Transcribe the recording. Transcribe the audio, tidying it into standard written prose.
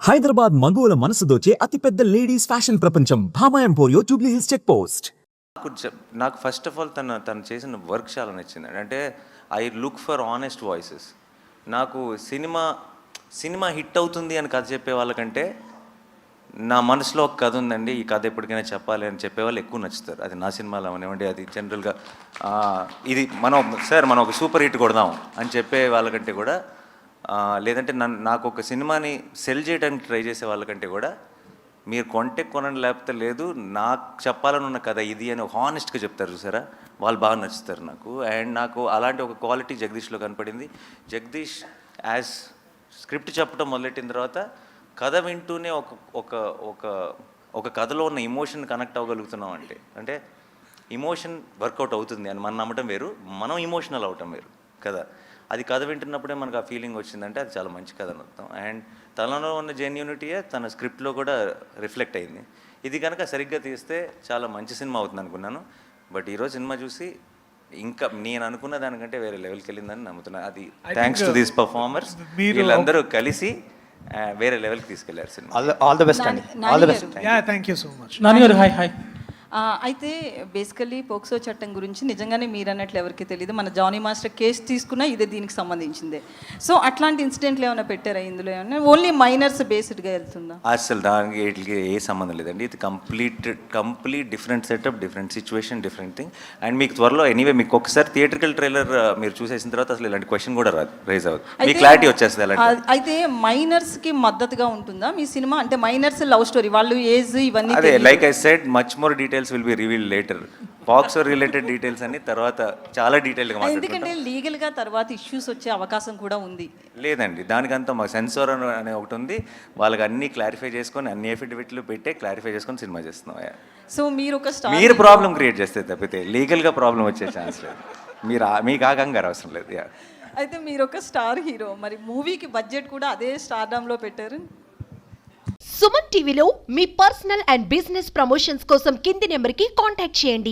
హైదరాబాద్ మగువల మనసు దోచే అతిపెద్ద లేడీస్ ఫ్యాషన్ ప్రపంచం Bhama emporio Jubilee Hills check post. నాకు ఫస్ట్ ఆఫ్ ఆల్ తను చేసిన వర్క్ చాలా నచ్చింది. అంటే I look for honest voices. నాకు సినిమా హిట్ అవుతుంది అని కథ చెప్పే వాళ్ళకంటే నా మనసులో ఒక కథ ఉందండి, ఈ కథ ఎప్పటికైనా చెప్పాలి అని చెప్పేవాళ్ళు ఎక్కువ నచ్చుతారు. అది నా సినిమాలో అవనివ్వండి, అది జనరల్గా ఇది మనం ఒక సూపర్ హిట్ కొడదాం అని చెప్పే వాళ్ళకంటే కూడా, లేదంటే నాకు ఒక సినిమాని సెల్ చేయడానికి ట్రై చేసే వాళ్ళకంటే కూడా మీరు కొంటే కొనండి లేకపోతే లేదు, నాకు చెప్పాలని ఉన్న కథ ఇది అని ఒక హానెస్ట్గా చెప్తారు చూసారా, వాళ్ళు బాగా నచ్చుతారు నాకు. అండ్ నాకు అలాంటి ఒక క్వాలిటీ జగదీష్లో కనపడింది. జగదీష్ యాజ్ స్క్రిప్ట్ చెప్పడం మొదలెట్టిన తర్వాత కథ వింటూనే ఒక కథలో ఉన్న ఇమోషన్ కనెక్ట్ అవ్వగలుగుతున్నాం. అంటే ఇమోషన్ వర్కౌట్ అవుతుంది అని మనం నమ్మటం వేరు, మనం ఇమోషనల్ అవటం వేరు కదా. అది కథ వింటున్నప్పుడే మనకు ఆ ఫీలింగ్ వచ్చిందంటే అది చాలా మంచి కథ అని అర్థం. అండ్ తనలో ఉన్న జెన్యూనిటీయే తన స్క్రిప్ట్లో కూడా రిఫ్లెక్ట్ అయింది. ఇది కనుక సరిగ్గా తీస్తే చాలా మంచి సినిమా అవుతుంది అనుకున్నాను. బట్ ఈరోజు సినిమా చూసి ఇంకా నేను అనుకున్న దానికంటే వేరే లెవెల్కి వెళ్ళిందని నమ్ముతున్నాను. అది థ్యాంక్స్ టు దీస్ పర్ఫార్మర్స్, వీళ్ళందరూ కలిసి వేరే లెవెల్కి తీసుకెళ్లారు సినిమా. ఆల్ ద బెస్ట్ అండి. All the best. Yeah thank you so much. Nani గారు హాయ్ హాయ్. అయితే బేసికల్లీ పోక్సో చట్టం గురించి నిజంగానే మీరు అన్నట్లు ఎవరికి తెలియదు. మన జానీ మాస్టర్ కేసు తీసుకున్నా ఇదే దీనికి సంబంధించిందే. సో అట్లాంటి ఇన్సిడెంట్లు ఏమైనా పెట్టారా ఇందులో? ఏమైనా ఓన్లీ మైనర్స్ బేస్డ్గా వెళ్తుందా? అసలు దానికి వీటికి ఏ సంబంధం లేదండి. ఇది complete different setup, different situation, different thing. And మీకు త్వరలో ఎనీవే మీకు ఒకసారి థియేట్రికల్ ట్రైలర్ మీరు చూసేసిన తర్వాత అసలు ఇలాంటి క్వశ్చన్ కూడా రాదు, రైజ్ అవుతుంది, మీ క్లారిటీ వచ్చేస్తుంది. అలాంటి అయితే మైనర్స్కి మద్దతుగా ఉంటుందా మీ సినిమా? అంటే మైనర్స్ లవ్ స్టోరీ, వాళ్ళు ఏజ్ ఇవన్నీ అదే like I said much more details will be revealed later. POCSO related details అన్ని తర్వాత చాలా డీటెయిల్గా మాట్లాడుకుంటాం. ఎందుకంటే లీగల్గా తర్వాత ఇష్యూస్ వచ్చే అవకాశం కూడా ఉంది. లేదండి, దానికంతా మాకు సెన్సార్ అనే ఒకటి ఉంది, వాళ్ళకి అన్ని క్లారిఫై చేసుకొని అన్ని ఎఫిడవిట్లు పెట్టే క్లారిఫై చేసుకొని సినిమా చేస్తున్నాం. సో మీరు ఒక మీరు ప్రాబ్లం క్రియేట్ చేస్తే తప్పితే లీగల్గా ప్రాబ్లం వచ్చే ఛాన్స్ లేదు. మీకు ఆ కంగారు అవసరం లేదు. అయితే మీరు ఒక స్టార్ హీరో, మరి మూవీకి బడ్జెట్ కూడా అదే స్టార్డమ్లో పెట్టారు. సుమన్ టీవీలో మీ పర్సనల్ అండ్ బిజినెస్ ప్రమోషన్స్ కోసం కింది నెంబర్కి కాంటాక్ట్ చేయండి.